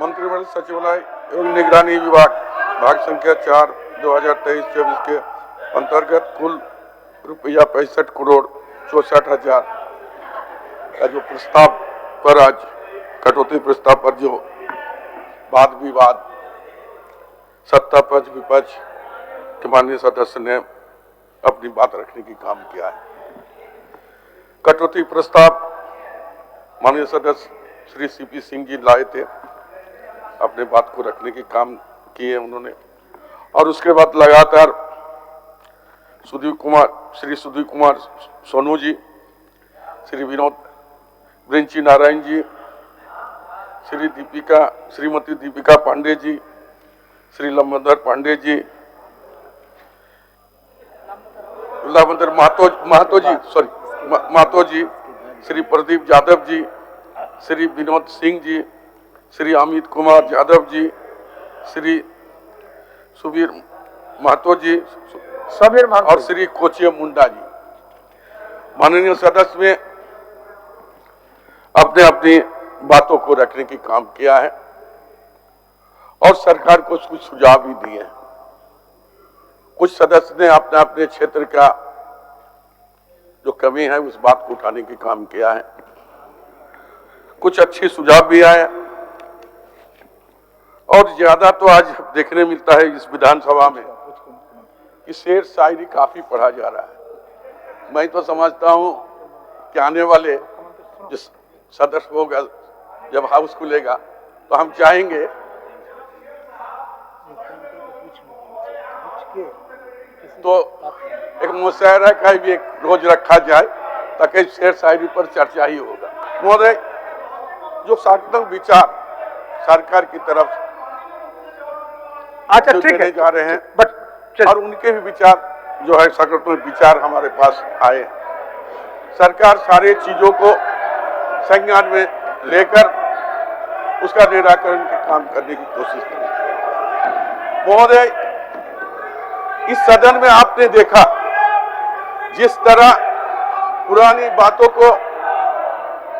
मंत्रिमंडल सचिवालय एवं निगरानी विभाग भाग संख्या 4 2023-24 के अंतर्गत कुल रुपया 65 करोड़ 64,000 का जो प्रस्ताव पर आज कटौती प्रस्ताव पर जो वाद विवाद सत्ता पक्ष विपक्ष के माननीय सदस्य ने अपनी बात रखने की काम किया है। कटौती प्रस्ताव माननीय सदस्य श्री सीपी सिंह जी लाए थे, अपने बात को रखने की काम किए उन्होंने, और उसके बाद लगातार श्री सुधीर कुमार सोनू जी, श्री विनोद ब्रिंची नारायण जी, श्रीमती दीपिका पांडे जी, श्री लंबोदर पांडे जी, लंबोदर महतो जी, श्री प्रदीप यादव जी, श्री विनोद सिंह जी, श्री अमित कुमार यादव जी, श्री सुबीर महतो जी और श्री कोचिया मुंडा जी, माननीय सदस्य में अपने अपनी बातों को रखने की काम किया है और सरकार को कुछ सुझाव भी दिए हैं। कुछ सदस्य ने अपने अपने क्षेत्र का जो कमी है उस बात को उठाने की काम किया है। कुछ अच्छे सुझाव भी आए और ज्यादा तो आज देखने मिलता है इस विधानसभा में कि शेर शायरी काफी पढ़ा जा रहा है। मैं तो समझता हूं कि आने वाले जो सदस्य होगा जब हाउस खुलेगा तो हम चाहेंगे तो एक मुशायरा का भी एक रोज रखा जाए ताकि शेर शायरी पर चर्चा ही होगा। महोदय, जो सकारात्मक विचार सरकार की तरफ अच्छा ठीक है जा रहे हैं बट और उनके भी विचार जो है सकारात्मक विचार हमारे पास आए। सरकार सारे चीजों को संज्ञान में लेकर उसका निराकरण का काम करने की कोशिश करें। महोदय, इस सदन में आपने देखा जिस तरह पुरानी बातों को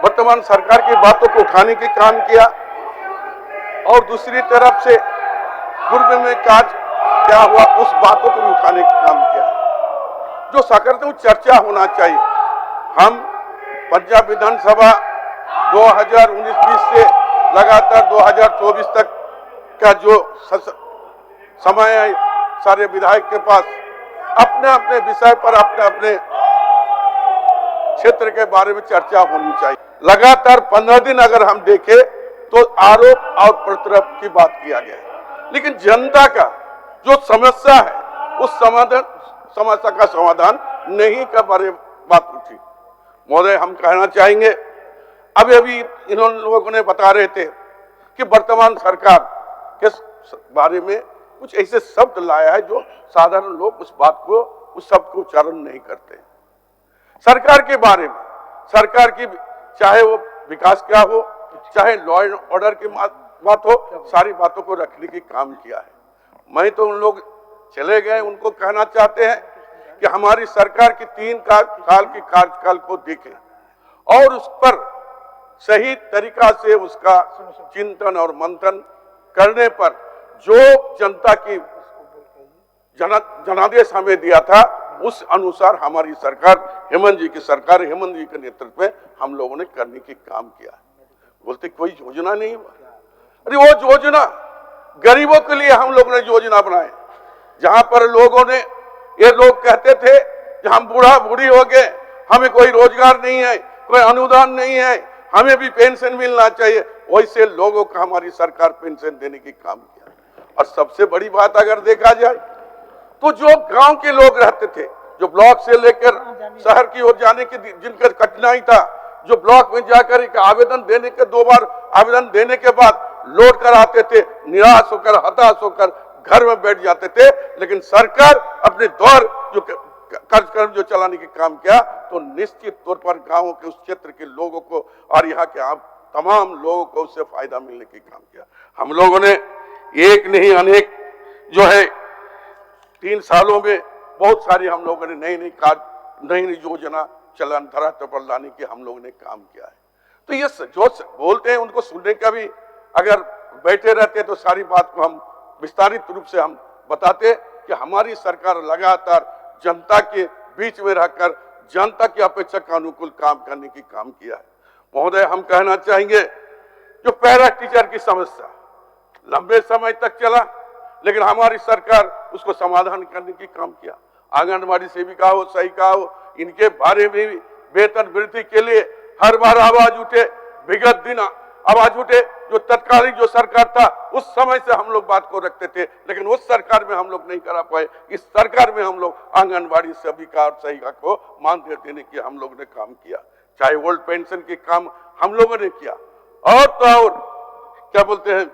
वर्तमान सरकार की बातों को उठाने की काम किया और दूसरी तरफ से पूर्व में काज क्या हुआ उस बातों को भी उठाने का काम किया। जो सकारात्मक चर्चा होना चाहिए। हम पंजाब विधानसभा 2019-20 से लगातार 2024 तक का जो समय है सारे विधायक के पास अपने अपने विषय पर अपने अपने क्षेत्र के बारे में चर्चा होनी चाहिए। लगातार 15 दिन अगर हम देखें तो आरोप और प्रत्यारोप की बात किया गया है, लेकिन जनता का जो समस्या है उस समस्या का समाधान नहीं का बारे बात उठी। महोदय, हम कहना चाहेंगे अभी इन लोगों ने बता रहे थे कि वर्तमान सरकार के बारे में कुछ ऐसे शब्द लाया है जो साधारण लोग उस बात को उस शब्द को उच्चारण नहीं करते। सरकार के बारे में सरकार की चाहे वो विकास क्या हो चाहे लॉ एंड ऑर्डर की बात हो, सारी बातों को रखने की काम किया है। मैं तो उन लोग चले गए उनको कहना चाहते हैं कि हमारी सरकार की 3 साल की कार्यकाल को देखें और उस पर सही तरीका से उसका चिंतन और मंथन करने पर जो जनता की जनादेश हमें दिया था उस अनुसार हमारी सरकार हेमंत जी के नेतृत्व में हम लोगों ने करने की काम किया। बोलते कोई योजना नहीं हुआ। अरे वो योजना गरीबों के लिए हम लोगों ने योजना बनाए, जहां पर लोगों ने ये लोग कहते थे कि हम बूढ़ा बूढ़ी हो गए, हमें कोई रोजगार नहीं है, कोई अनुदान नहीं है, हमें भी पेंशन मिलना चाहिए। वैसे लोगों को हमारी सरकार पेंशन देने की काम किया। और सबसे बड़ी बात अगर देखा जाए तो जो गांव के लोग रहते थे, जो ब्लॉक से लेकर शहर की ओर जाने की जिनका कठिनाई था, जो ब्लॉक में जाकर एक आवेदन देने के 2 बार आवेदन देने के बाद लौट कर आते थे, निराश होकर हताश होकर घर में बैठ जाते थे, लेकिन सरकार अपने दौर जो कार्यक्रम जो चलाने की काम किया तो निश्चित तौर पर गांवों के उस क्षेत्र के लोगों को और यहाँ के तमाम लोगों को उससे फायदा मिलने की काम किया। हम लोगों ने एक नहीं अनेक जो है 3 सालों में बहुत सारी हम लोगों ने नई योजना चलन धरातल पर लाने की हम लोगों ने काम किया है। तो ये जो बोलते हैं उनको सुनने का भी अगर बैठे रहते तो सारी बात को हम विस्तारित रूप से हम बताते कि हमारी सरकार लगातार जनता के बीच में रहकर जनता की अपेक्षा के अनुकूल काम करने की काम किया है। महोदय, हम कहना चाहेंगे जो पैरा टीचर की समस्या लंबे समय तक चला, लेकिन हमारी सरकार उसको समाधान करने की काम किया। आंगनबाड़ी सेविका हो, सहायिका हो, इनके बारे में भी वेतन वृद्धि के लिए हर बार आवाज उठे, विगत दिन आवाज उठे। जो तत्कालीन जो सरकार था उस समय से हम लोग बात को रखते थे, लेकिन उस सरकार में हम लोग नहीं करा पाए। इस सरकार में हम लोग आंगनबाड़ी सेविका और सहायिका को मानदेय देने की हम लोग ने काम किया। चाहे ओल्ड पेंशन के काम हम लोगों ने किया, और तो और क्या बोलते हैं,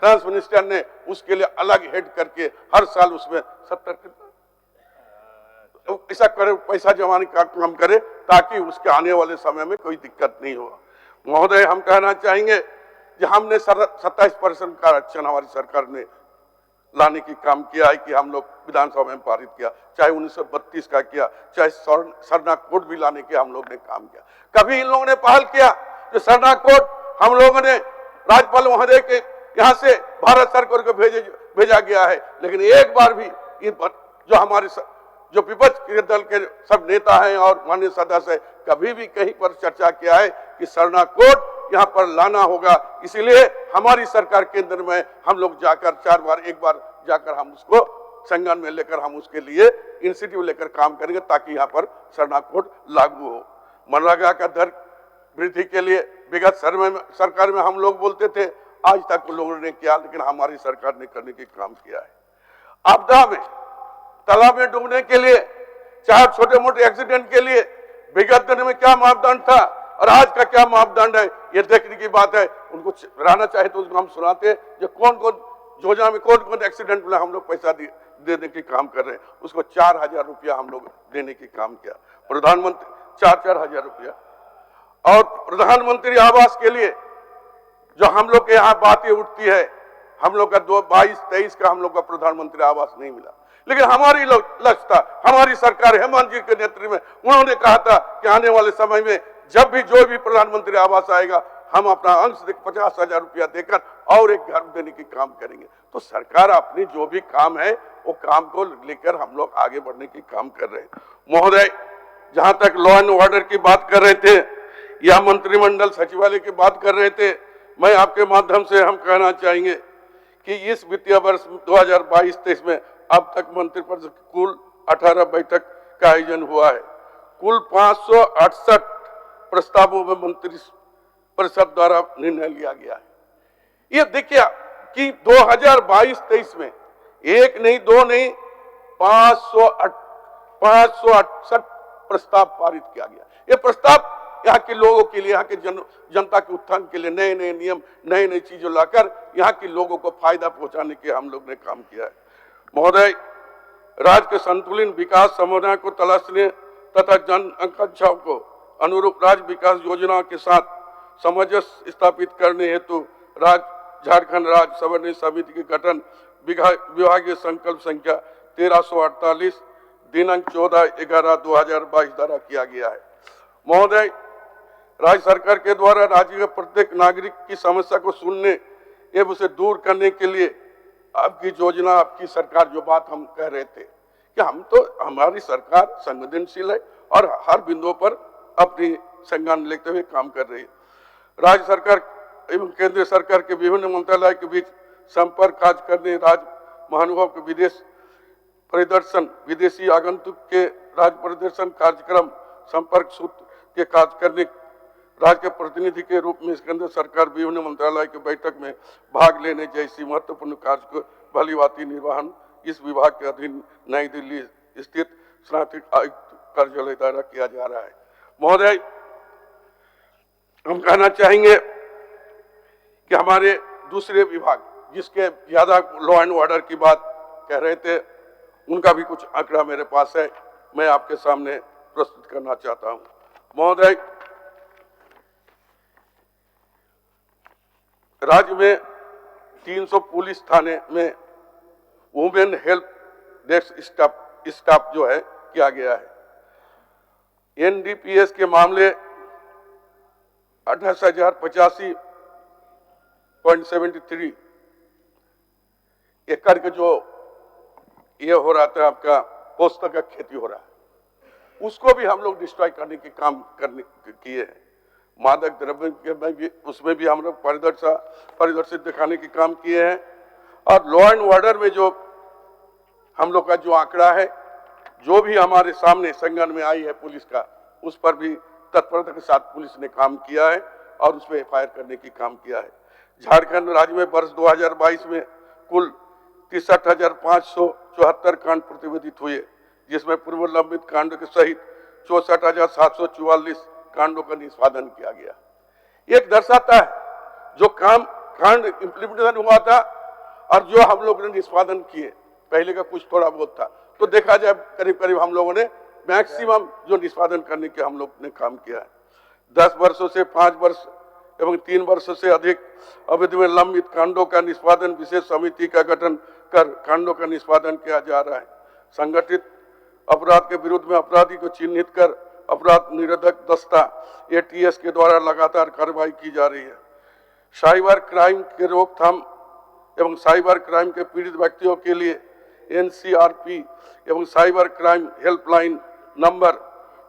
फाइनेंस मिनिस्टर ने उसके लिए अलग हेड करके हर साल उसमें 70 ऐसा करे, पैसा जमाने का काम करे ताकि उसके आने वाले समय में कोई दिक्कत नहीं हो। महोदय, हम कहना चाहेंगे कि हमने 27% का आरक्षण हमारी सरकार ने लाने की काम किया है कि हम लोग विधानसभा में पारित किया, चाहे 1932 का किया, चाहे सरना कोड भी लाने के हम लोग ने काम किया। कभी इन लोगों ने पहल किया जो सरना कोड हम लोगों ने राज्यपाल महोदय के यहाँ से भारत सरकार को भेजा गया है, लेकिन एक बार भी इन पर जो हमारे जो विपक्ष के दल के सब नेता हैं और माननीय सदस्य कभी भी कहीं पर चर्चा किया है कि सरना कोड यहाँ पर लाना होगा। इसीलिए हमारी सरकार केंद्र में हम लोग जाकर 4 बार, एक बार जाकर हम उसको संज्ञान में लेकर हम उसके लिए इंस्टीट्यूट लेकर काम करेंगे ताकि यहाँ पर सरना कोड लागू हो। मनरेगा का दर वृद्धि के लिए विगत सरकार में हम लोग बोलते थे, आज तक लोगों ने किया, लेकिन हमारी सरकार ने करने की काम किया है। आपदा में, तालाब में डूबने के लिए, चाहे छोटे मोटे एक्सीडेंट के लिए विगत दिन में क्या मापदंड था और आज का क्या मापदंड है, ये देखने की बात है। उनको रहना चाहे तो उसको हम सुनाते हैं जो कौन कौन योजना में कौन कौन एक्सीडेंट में हम लोग पैसा देने की काम कर रहे हैं। उसको 4,000 रुपया हम लोग देने की काम किया। प्रधानमंत्री 4-4 हजार रुपया, और प्रधानमंत्री आवास के लिए जो हम लोग के यहाँ बातें उठती है, हम लोग का 22-23 का हम लोग का प्रधानमंत्री आवास नहीं मिला, लेकिन हमारी लक्ष्य था, हमारी सरकार हेमंत जी के नेतृत्व में उन्होंने कहा था कि आने वाले समय में जब भी जो भी प्रधानमंत्री आवास आएगा हम अपना अंश 50,000 रुपया देकर और एक घर देने की काम करेंगे। तो सरकार अपनी जो भी काम है वो काम को लेकर हम लोग आगे बढ़ने की काम कर रहे हैं। महोदय, जहां तक लॉ एंड ऑर्डर की बात कर रहे थे या मंत्रिमंडल सचिवालय की बात कर रहे थे, मैं आपके माध्यम से हम कहना चाहेंगे कि इस वित्तीय वर्ष 2022-23 में अब तक मंत्रिपरिषद की कुल 18 बैठक का आयोजन हुआ है। कुल 568 प्रस्तावों में मंत्री परिषद द्वारा निर्णय लिया गया है। ये देखिए कि 2022-23 में एक नहीं, दो नहीं, 568 प्रस्ताव पारित किया गया। ये प्रस्ताव यहाँ के लोगों के लिए, यहाँ के जनता के उत्थान के लिए नए नए नियम, नई नई चीजों लाकर यहाँ के लोगों को फायदा पहुंचाने के हम लोग ने काम किया है। महोदय, राज्य के संतुलित विकास संभावना को तलाशने तथा जन आकांक्षाओं को अनुरूप राज्य विकास योजना के साथ सामंजस्य स्थापित करने हेतु झारखंड राज्य समन्वय समिति के गठन विभागीय संकल्प संख्या 1348 दिनांक 14/11/2022 द्वारा किया गया है। महोदय, राज्य सरकार के द्वारा राज्य के प्रत्येक नागरिक की समस्या को सुनने एवं उसे दूर करने के लिए आपकी योजना, आपकी सरकार, जो बात हम कह रहे थे कि हमारी सरकार संवेदनशील है और हर बिंदुओं पर अपनी संज्ञान लेते हुए काम कर रही है। राज्य सरकार एवं केंद्र सरकार के विभिन्न मंत्रालय के बीच संपर्क कार्य करने, राज्य महानुभाव के विदेश परिदर्शन, विदेशी आगंतुक के राज्य परिदर्शन कार्यक्रम, संपर्क सूत्र के कार्य करने, राज्य के प्रतिनिधि के रूप में केंद्र सरकार विभिन्न मंत्रालय की बैठक में भाग लेने जैसी महत्वपूर्ण कार्य को भलीभांति निर्वहन इस विभाग के अधीन नई दिल्ली स्थित स्नातक आयुक्त कार्यालय द्वारा किया जा रहा है। महोदय, हम कहना चाहेंगे कि हमारे दूसरे विभाग जिसके ज्यादा लॉ एंड ऑर्डर की बात कह रहे थे, उनका भी कुछ आंकड़ा मेरे पास है, मैं आपके सामने प्रस्तुत करना चाहता हूं। महोदय, राज्य में 300 पुलिस थाने में वुमेन हेल्प डेस्क स्टाफ जो है किया गया है। एनडीपीएस के मामले 28,085.73 एकड़ के जो ये हो रहा था आपका पोस्तक का खेती हो रहा है, उसको भी हम लोग डिस्ट्रॉय करने के काम किए हैं। मादक द्रव्य में भी उसमें भी हम लोग पारदर्शिता दिखाने के काम किए हैं। और लॉ एंड ऑर्डर में जो हम लोग का जो आंकड़ा है, जो भी हमारे सामने संज्ञान में आई है पुलिस का, उस पर भी तत्परता के साथ पुलिस ने काम किया है और उस पर एफआईआर करने की काम किया है। झारखंड राज्य में वर्ष 2022 में कुल 63,574 कांड प्रतिवेदित हुए, जिसमें पूर्व लंबित कांडों के सहित 64,744 कांडों का निष्पादन किया गया। एक दर्शाता है जो कांड इम्प्लीमेंटेशन हुआ था और जो हम लोगों ने निष्पादन किए, पहले का कुछ थोड़ा बहुत था, तो देखा जाए करीब करीब हम लोगों ने मैक्सिमम जो निष्पादन करने के हम लोग ने काम किया है। 10 वर्षों से 5 वर्ष एवं 3 वर्षों से अधिक अवधि में लंबित कांडों का निष्पादन विशेष समिति का गठन कर कांडों का निष्पादन किया जा रहा है। संगठित अपराध के विरुद्ध में अपराधी को चिन्हित कर अपराध निरोधक दस्ता एटीएस के द्वारा लगातार कार्रवाई की जा रही है। साइबर क्राइम के रोकथाम एवं साइबर क्राइम के पीड़ित व्यक्तियों के लिए एनसीआरपी एवं साइबर क्राइम हेल्पलाइन नंबर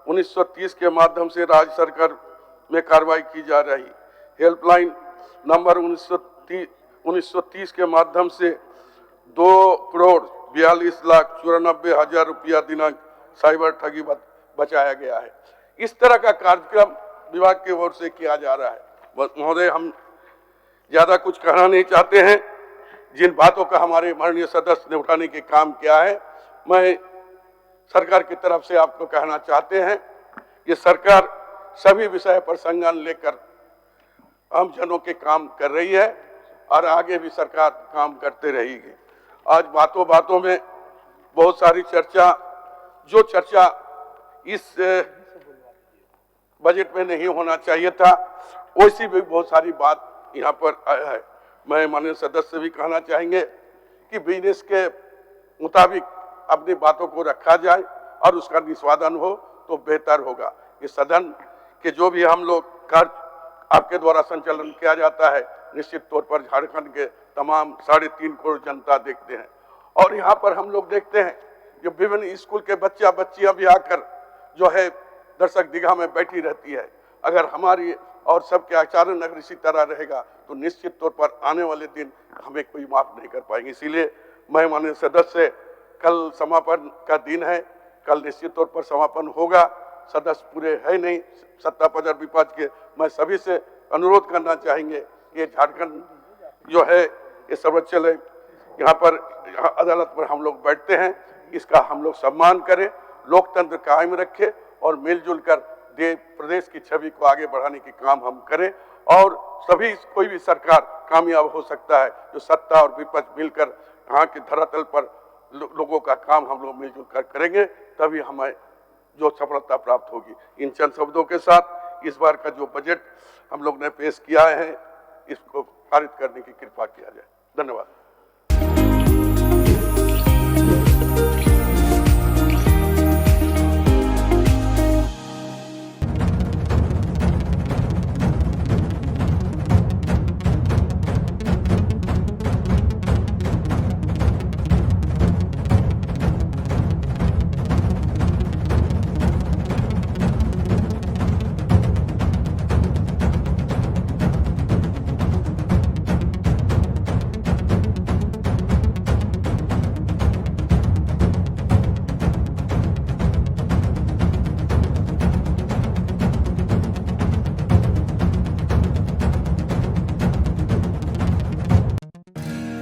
1930 के माध्यम से राज्य सरकार में कार्रवाई की जा रही। हेल्पलाइन नंबर 1930 के माध्यम से 2,42,94,000 रुपया दिनांक साइबर ठगी बचाया गया है। इस तरह का कार्यक्रम विभाग की ओर से किया जा रहा है। महोदय, हम ज्यादा कुछ कहना नहीं चाहते हैं। जिन बातों का हमारे माननीय सदस्य ने उठाने के काम किया है, मैं सरकार की तरफ से आपको कहना चाहते हैं कि सरकार सभी विषय पर संज्ञान लेकर आम जनों के काम कर रही है और आगे भी सरकार काम करते रहेगी। आज बातों बातों में बहुत सारी चर्चा इस बजट में नहीं होना चाहिए था, वैसी भी बहुत सारी बात यहाँ पर आया है। मैं माननीय सदस्य से भी कहना चाहेंगे कि बिजनेस के मुताबिक अपनी बातों को रखा जाए और उसका निष्पादन हो तो बेहतर होगा। इस सदन के जो भी हम लोग कार्य आपके द्वारा संचालन किया जाता है, निश्चित तौर पर झारखंड के तमाम 3.5 करोड़ जनता देखते हैं। और यहाँ पर हम लोग देखते हैं जो विभिन्न स्कूल के बच्चियां भी आकर जो है दर्शक दीघा में बैठी रहती है। अगर हमारी और सबके आचरण अगर इसी तरह रहेगा तो निश्चित तौर पर आने वाले दिन हमें कोई माफ नहीं कर पाएंगे। इसीलिए मैं माननीय सदस्य से, कल समापन का दिन है, कल निश्चित तौर पर समापन होगा। सदस्य पूरे है नहीं, सत्ता पक्ष और विपक्ष के, मैं सभी से अनुरोध करना चाहेंगे ये झारखंड जो है ये सर्वोच्च है, यहाँ पर अदालत पर हम लोग बैठते हैं, इसका हम लोग सम्मान करें, लोकतंत्र कायम रखें और मिलजुल कर प्रदेश की छवि को आगे बढ़ाने के काम हम करें। और सभी कोई भी सरकार कामयाब हो सकता है जो सत्ता और विपक्ष मिलकर यहाँ के धरातल पर लोगों का काम हम लोग मिलजुल कर करेंगे, तभी हमें जो सफलता प्राप्त होगी। इन चंद शब्दों के साथ इस बार का जो बजट हम लोग ने पेश किया है, इसको पारित करने की कृपा किया जाए। धन्यवाद।